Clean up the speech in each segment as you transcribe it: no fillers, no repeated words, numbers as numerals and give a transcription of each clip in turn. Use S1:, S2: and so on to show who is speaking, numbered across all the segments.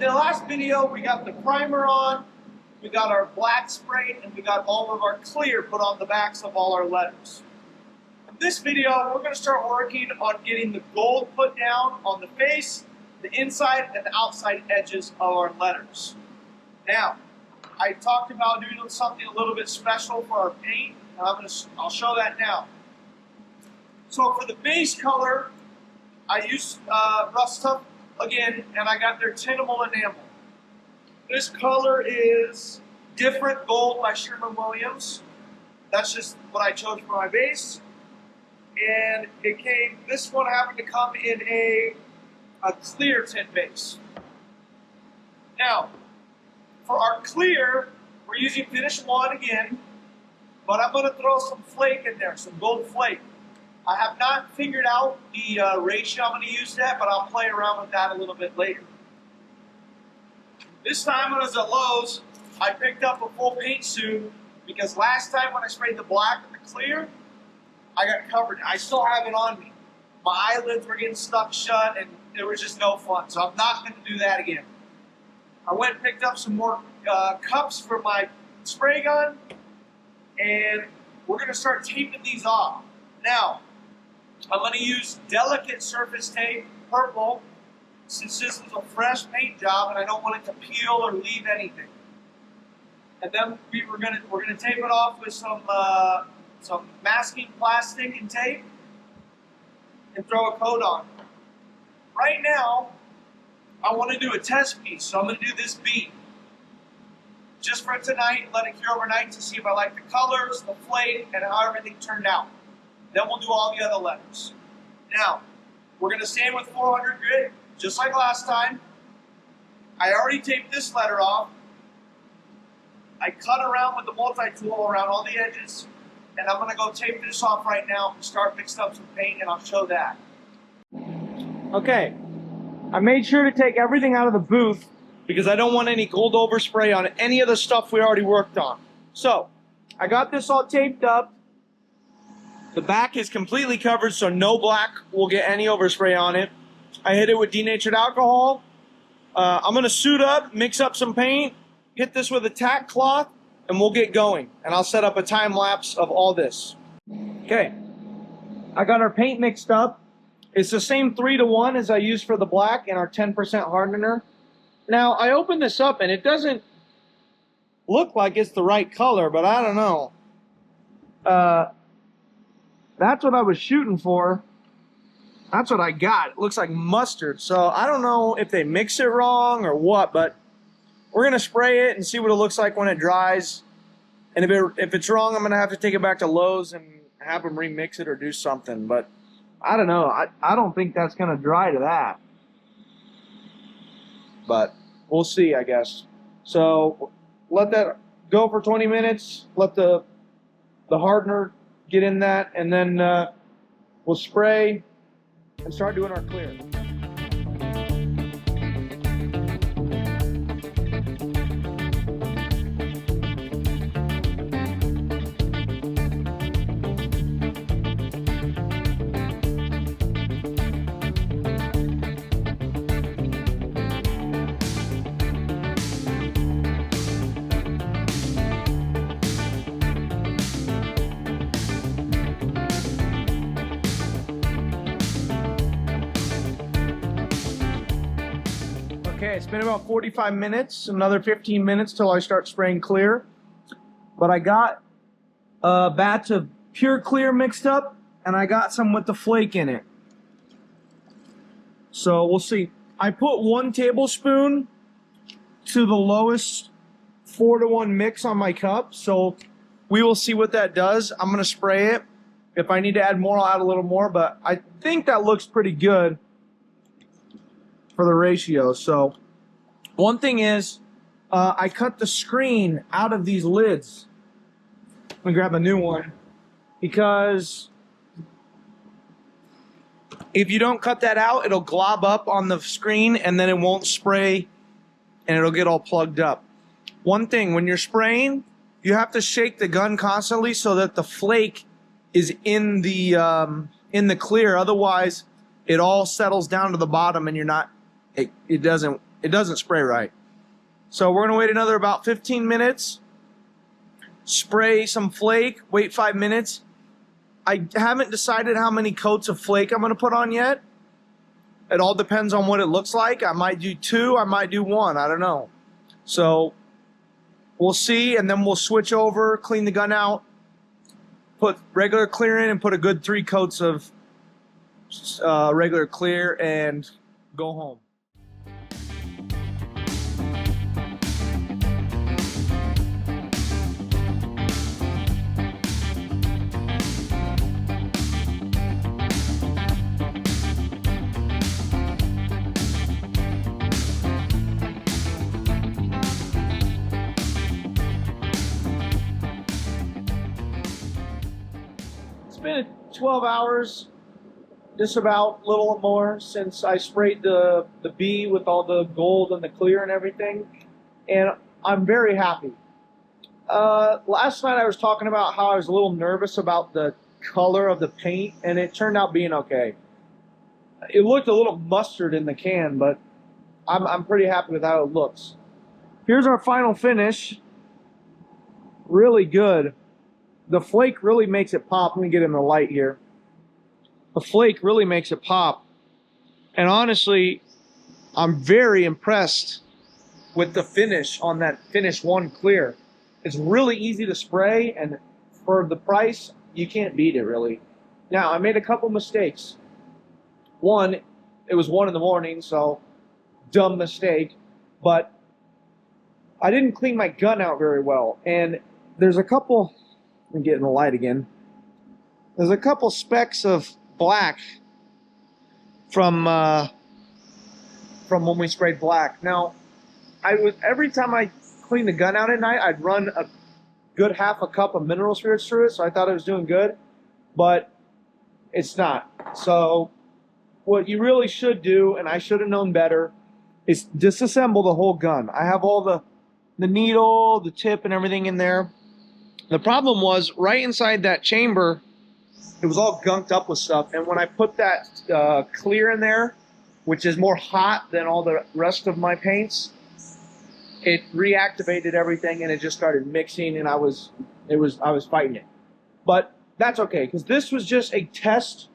S1: the last video, we got the primer on, we got our black sprayed, and we got all of our clear put on the backs of all our letters. In this video, we're going to start working on getting the gold put down on the face, the inside, and the outside edges of our letters. Now, I talked about doing something a little bit special for our paint, and I'll show that now. So for the base color, I used Rough Stuff again, and I got their Tinable Enamel. This color is Different Gold by Sherwin-Williams. That's just what I chose for my base. And this one happened to come in a clear tint base. Now, for our clear, we're using Finish 1 again, but I'm going to throw some flake in there, some gold flake. I have not figured out the ratio I'm going to use that, but I'll play around with that a little bit later. This time when I was at Lowe's, I picked up a full paint suit because last time when I sprayed the black and the clear, I got covered. I still have it on me. My eyelids were getting stuck shut and it was just no fun, so I'm not going to do that again. I went and picked up some more cups for my spray gun, and we're going to start taping these off. Now, I'm going to use Delicate Surface Tape, purple, since this is a fresh paint job and I don't want it to peel or leave anything. And then we're going to tape it off with some masking plastic and tape and throw a coat on. Right now, I want to do a test piece, so I'm going to do this bead. Just for tonight, and let it cure overnight to see if I like the colors, the flake, and how everything turned out. Then we'll do all the other letters. Now, we're going to stand with 400 grit, just like last time. I already taped this letter off. I cut around with the multi-tool around all the edges, and I'm going to go tape this off right now and start mixing up some paint, and I'll show that. Okay, I made sure to take everything out of the booth because I don't want any gold overspray on any of the stuff we already worked on. So, I got this all taped up. The back is completely covered, so no black will get any overspray on it. I hit it with denatured alcohol. I'm going to suit up, mix up some paint, hit this with a tack cloth, and we'll get going. And I'll set up a time lapse of all this. Okay, I got our paint mixed up. It's the same 3-to-1 as I used for the black and our 10% hardener. Now, I opened this up and it doesn't look like it's the right color, but I don't know. That's what I was shooting for. That's what I got. It looks like mustard. So I don't know if they mix it wrong or what, but we're going to spray it and see what it looks like when it dries. And if it's wrong, I'm going to have to take it back to Lowe's and have them remix it or do something. But I don't know. I don't think that's going to dry to that. But we'll see, I guess. So let that go for 20 minutes. Let the hardener get in that, and then we'll spray and start doing our clear. Okay, it's been about 45 minutes, another 15 minutes till I start spraying clear. But I got a batch of pure clear mixed up, and I got some with the flake in it. So we'll see. I put 1 tablespoon to the lowest 4-to-1 mix on my cup, so we will see what that does. I'm going to spray it. If I need to add more, I'll add a little more, but I think that looks pretty good for the ratio. So one thing is, I cut the screen out of these lids. Let me grab a new one, because if you don't cut that out, it'll glob up on the screen and then it won't spray and it'll get all plugged up. One thing, when you're spraying, you have to shake the gun constantly so that the flake is in the clear. Otherwise, it all settles down to the bottom and you're not, it It doesn't spray right. So we're gonna wait another about 15 minutes, spray some flake, wait 5 minutes. I haven't decided how many coats of flake I'm gonna put on yet. It all depends on what it looks like. I might do 2, I might do 1, I don't know. So we'll see, and then we'll switch over, clean the gun out, put regular clear in, and put a good 3 coats of regular clear, and go home. It's been 12 hours, just about, a little more, since I sprayed the B with all the gold and the clear and everything, and I'm very happy. Last night I was talking about how I was a little nervous about the color of the paint, and it turned out being okay. It looked a little mustard in the can, but I'm pretty happy with how it looks. Here's our final finish. Really good. The flake really makes it pop. Let me get in the light here. The flake really makes it pop. And honestly, I'm very impressed with the finish on that finish 1 clear. It's really easy to spray, and for the price, you can't beat it really. Now, I made a couple mistakes. One, it was 1 in the morning, so dumb mistake. But I didn't clean my gun out very well. And there's a couple, let me get in the light again. There's a couple specks of black from when we sprayed black. Now, every time I clean the gun out at night, I'd run a good half a cup of mineral spirits through it, so I thought it was doing good, but it's not. So what you really should do, and I should have known better, is disassemble the whole gun. I have all the needle, the tip, and everything in there. The problem was, right inside that chamber, it was all gunked up with stuff, and when I put that clear in there, which is more hot than all the rest of my paints, it reactivated everything, and it just started mixing, and I was fighting it. But that's okay, because this was just a test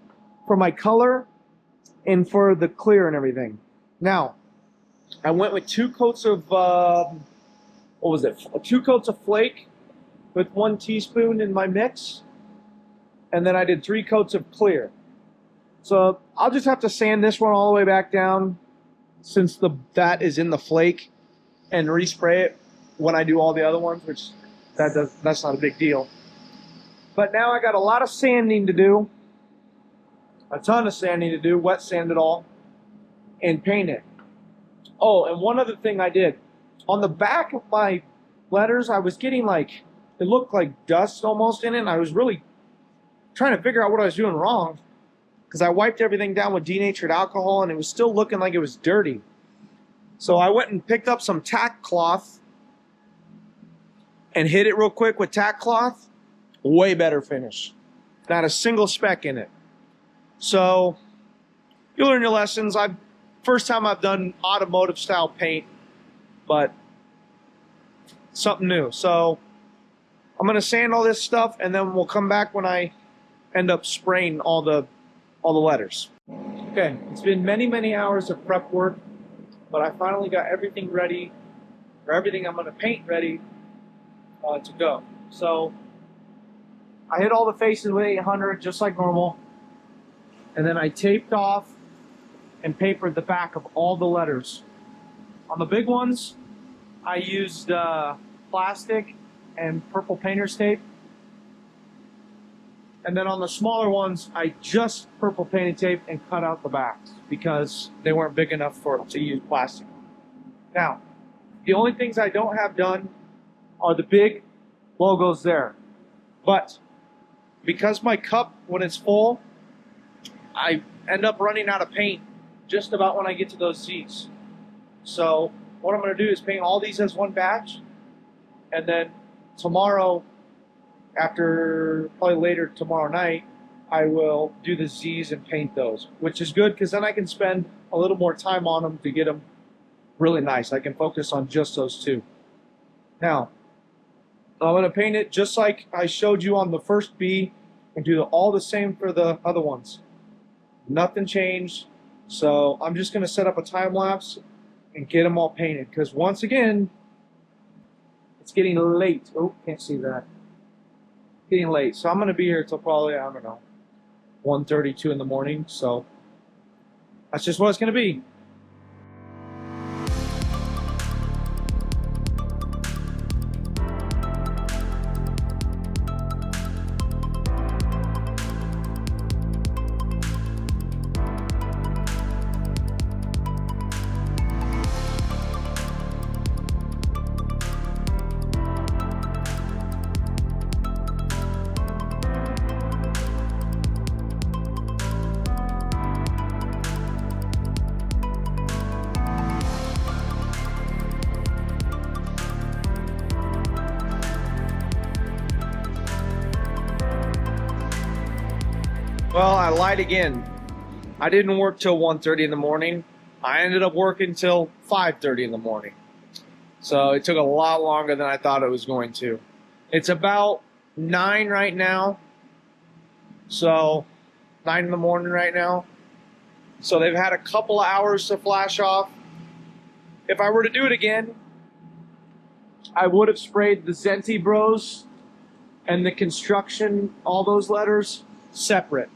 S1: for my color and for the clear and everything. Now, I went with 2 coats of, what was it? 2 coats of flake with 1 teaspoon in my mix. And then I did 3 coats of clear. So I'll just have to sand this one all the way back down, since that is in the flake, and respray it when I do all the other ones, which that's not a big deal. But now I got a lot of sanding to do, a ton of sanding to do, wet sand it all, and paint it. Oh, and one other thing I did. On the back of my letters, I was getting like, it looked like dust almost in it, and I was really trying to figure out what I was doing wrong, because I wiped everything down with denatured alcohol, and it was still looking like it was dirty. So I went and picked up some tack cloth and hit it real quick with tack cloth. Way better finish. Not a single speck in it. So you learn your lessons. First time I've done automotive style paint, but something new. So I'm gonna sand all this stuff, and then we'll come back when I end up spraying all the letters. Okay, it's been many hours of prep work, but I finally got everything ready, or everything I'm gonna paint ready to go. So I hit all the faces with 800 just like normal, and then I taped off and papered the back of all the letters. On the big ones, I used plastic and purple painter's tape. And then on the smaller ones, I just purple painted tape and cut out the backs because they weren't big enough to use plastic. Now, the only things I don't have done are the big logos there. But because my cup, when it's full, I end up running out of paint just about when I get to those Z's. So what I'm going to do is paint all these as one batch, and then tomorrow, probably later tomorrow night, I will do the Z's and paint those, which is good because then I can spend a little more time on them to get them really nice. I can focus on just those two. Now, I'm going to paint it just like I showed you on the first B and do all the same for the other ones. Nothing changed. So I'm just going to set up a time lapse and get them all painted, because once again, it's getting late. Oh, can't see that. Getting late. So I'm going to be here till probably, I don't know, 1:32 in the morning. So that's just what it's going to be. Well, I lied again. I didn't work till 1:30 in the morning. I ended up working till 5:30 in the morning. So it took a lot longer than I thought it was going to. It's about 9 right now. So 9 in the morning right now. So they've had a couple of hours to flash off. If I were to do it again, I would have sprayed the Zenti Bros and the construction, all those letters, separate.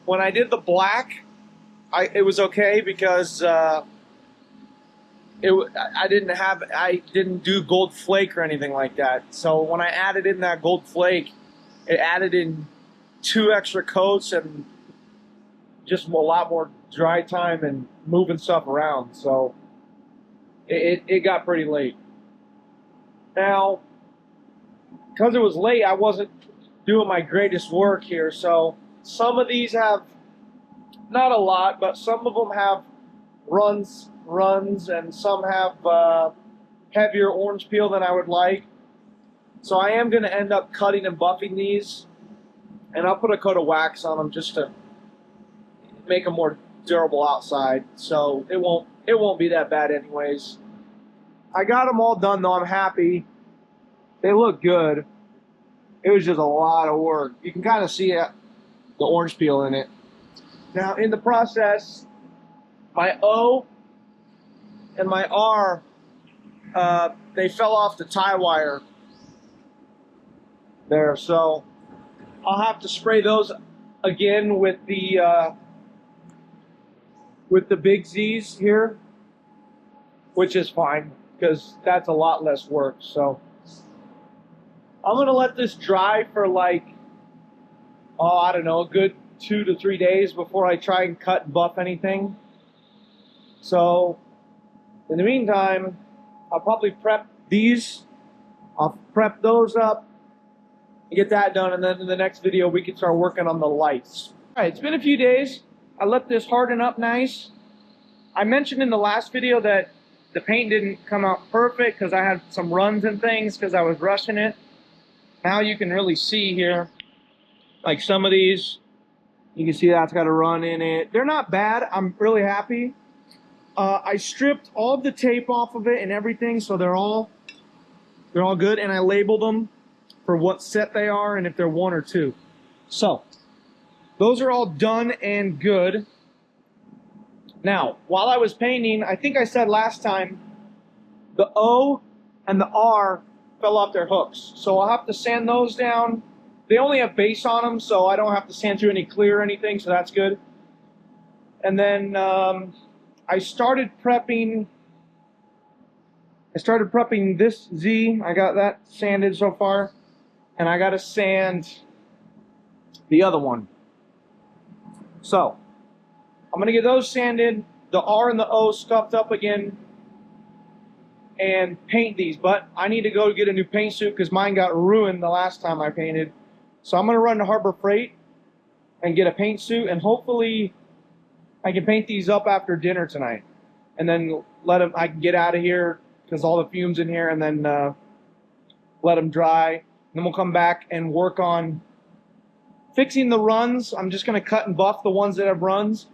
S1: When I did the black, it was okay because I didn't do gold flake or anything like that. So when I added in that gold flake, it added in 2 extra coats and just a lot more dry time and moving stuff around. So it got pretty late. Now, because it was late, I wasn't doing my greatest work here. So some of these have, not a lot, but some of them have runs, and some have heavier orange peel than I would like. So I am going to end up cutting and buffing these, and I'll put a coat of wax on them just to make them more durable outside. So it won't be that bad anyways. I got them all done though. I'm happy. They look good. It was just a lot of work. You can kind of see it, the orange peel in it. Now in the process, my O and my R, they fell off the tie wire there. So I'll have to spray those again with the big Z's here, which is fine because that's a lot less work. So I'm gonna let this dry for like, oh, I don't know, a good 2 to 3 days before I try and cut and buff anything. So in the meantime, I'll probably prep these. I'll prep those up, get that done, and then in the next video we can start working on the lights. All right, it's been a few days. I let this harden up nice. I mentioned in the last video that the paint didn't come out perfect because I had some runs and things because I was rushing it. Now you can really see here, like some of these, you can see that's got a run in it. They're not bad. I'm really happy. I stripped all of the tape off of it and everything, so they're all good, and I labeled them for what set they are and if they're 1 or 2. So those are all done and good. Now, while I was painting, I think I said last time, the O and the R fell off their hooks. So I'll have to sand those down. They only have base on them, so I don't have to sand through any clear or anything, so that's good. And then I started prepping this Z. I got that sanded so far. And I got to sand the other one. So I'm going to get those sanded, the R and the O scuffed up again, and paint these. But I need to go get a new paint suit because mine got ruined the last time I painted. So I'm going to run to Harbor Freight and get a paint suit, and hopefully I can paint these up after dinner tonight. And then I can get out of here because all the fumes in here, and then let them dry. And then we'll come back and work on fixing the runs. I'm just going to cut and buff the ones that have runs,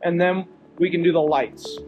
S1: and then we can do the lights.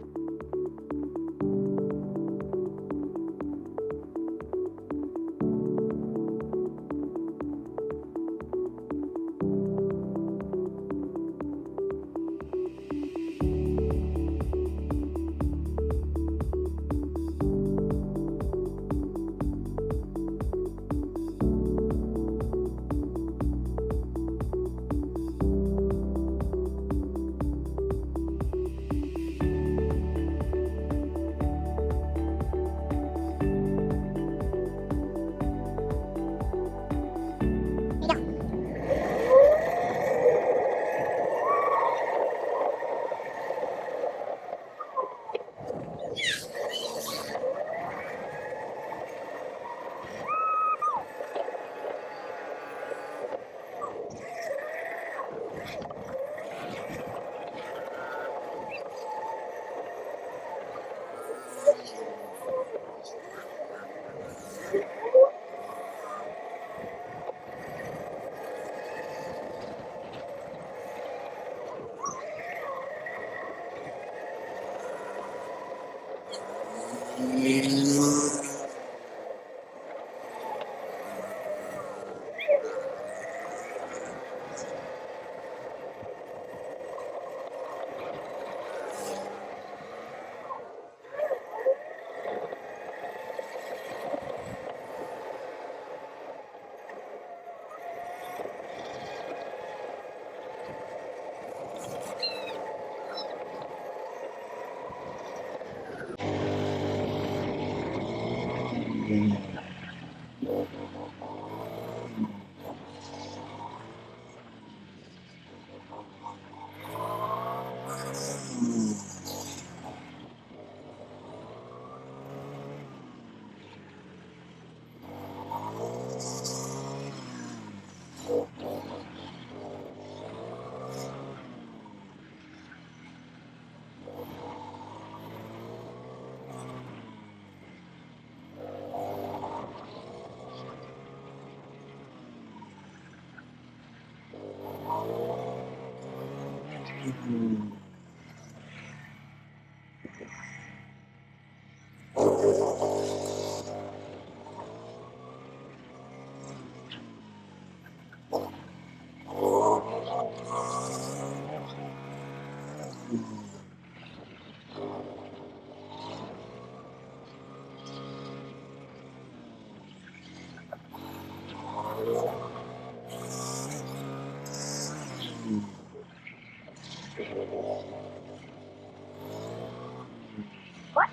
S2: What?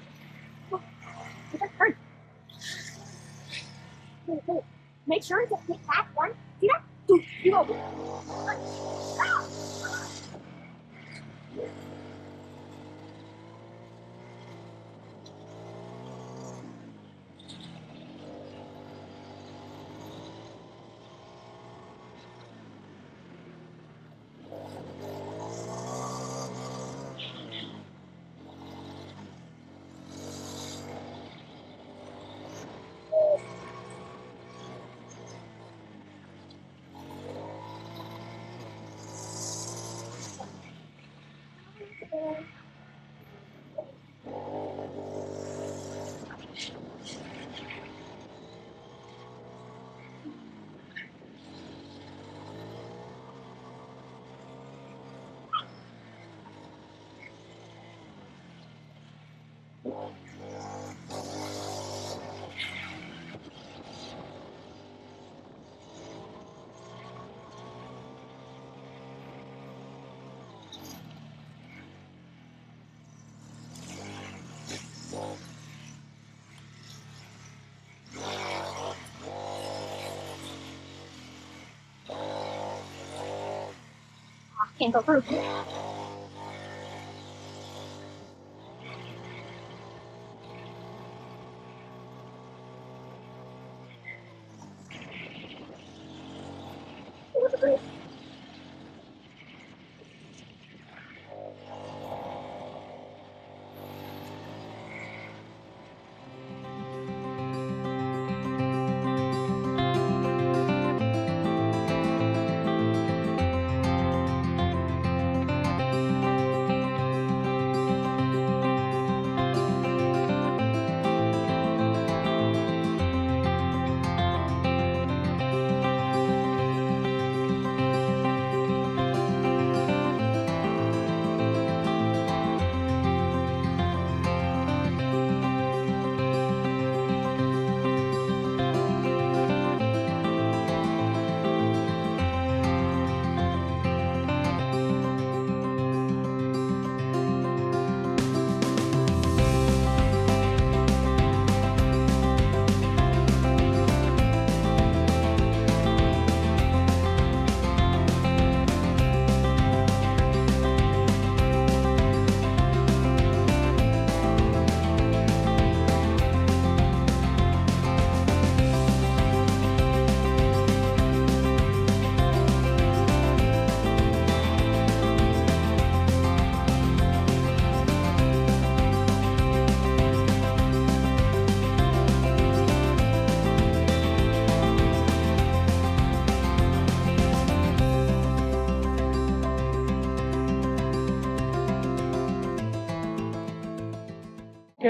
S2: It just hurt. Wait. Make sure to hit that one. See that? You go. Can't go through.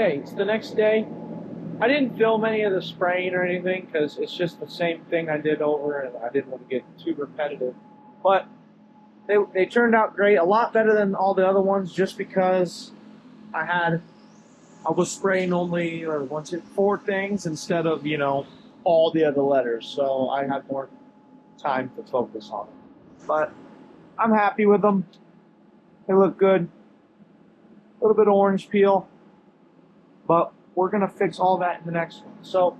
S3: okay, it's the next day. I didn't film any of the spraying or anything because it's just the same thing I did over, and I didn't want to get too repetitive. But they turned out great, a lot better than all the other ones, just because I was spraying only, or was it 4 things instead of, you know, all the other letters. So I had more time to focus on them. But I'm happy with them. They look good. A little bit of orange peel, but we're gonna fix all that in the next one. So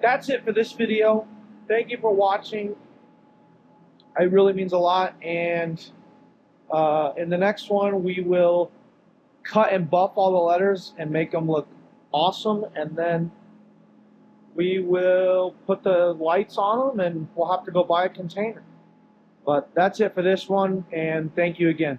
S3: that's it for this video. Thank you for watching. It really means a lot. And in the next one, we will cut and buff all the letters and make them look awesome. And then we will put the lights on them, and we'll have to go buy a container. But that's it for this one, and thank you again.